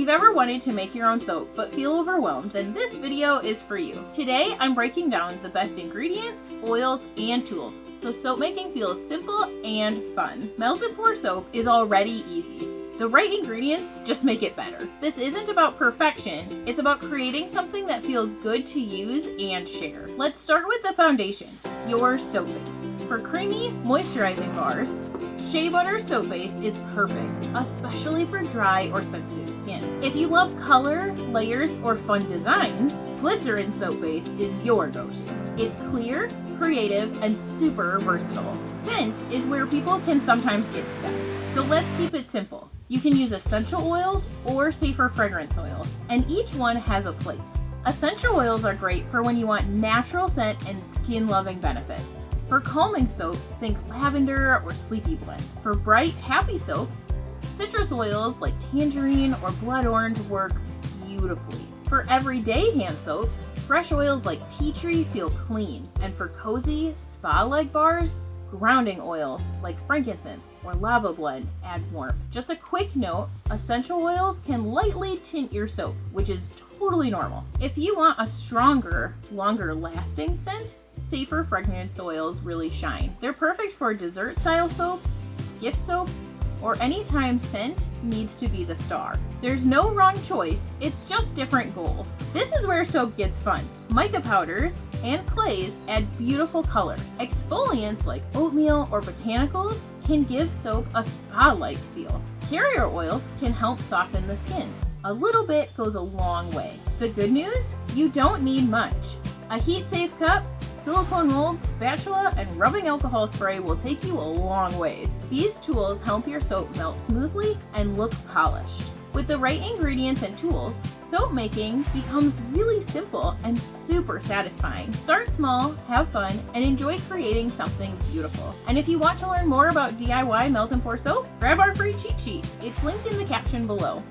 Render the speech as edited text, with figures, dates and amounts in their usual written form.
you've ever wanted to make your own soap but feel overwhelmed, then this video is for you. Today, I'm breaking down the best ingredients, oils, and tools, so soap making feels simple and fun. Melt and pour soap is already easy. The right ingredients just make it better. This isn't about perfection, it's about creating something that feels good to use and share. Let's start with the foundation, your soap base. For creamy, moisturizing bars, shea butter soap base is perfect, especially for dry or sensitive skin. If you love color, layers, or fun designs, glycerin soap base is your go-to. It's clear, creative, and super versatile. Scent is where people can sometimes get stuck, so let's keep it simple. You can use essential oils or safer fragrance oils, and each one has a place. Essential oils are great for when you want natural scent and skin-loving benefits. For calming soaps, think lavender or sleepy blend. For bright, happy soaps, citrus oils like tangerine or blood orange work beautifully. For everyday hand soaps, fresh oils like tea tree feel clean. And for cozy, spa-like bars, grounding oils like frankincense or lava blend add warmth. Just a quick note, essential oils can lightly tint your soap, which is totally normal. If you want a stronger, longer lasting scent, safer fragrance oils really shine. They're perfect for dessert style soaps, gift soaps, or anytime scent needs to be the star. There's no wrong choice, it's just different goals. This is where soap gets fun. Mica powders and clays add beautiful color. Exfoliants like oatmeal or botanicals can give soap a spa-like feel. Carrier oils can help soften the skin. A little bit goes a long way. The good news? You don't need much. A heat-safe cup, silicone mold, spatula, and rubbing alcohol spray will take you a long ways. These tools help your soap melt smoothly and look polished. With the right ingredients and tools, soap making becomes really simple and super satisfying. Start small, have fun, and enjoy creating something beautiful. And if you want to learn more about DIY melt and pour soap, grab our free cheat sheet. It's linked in the caption below.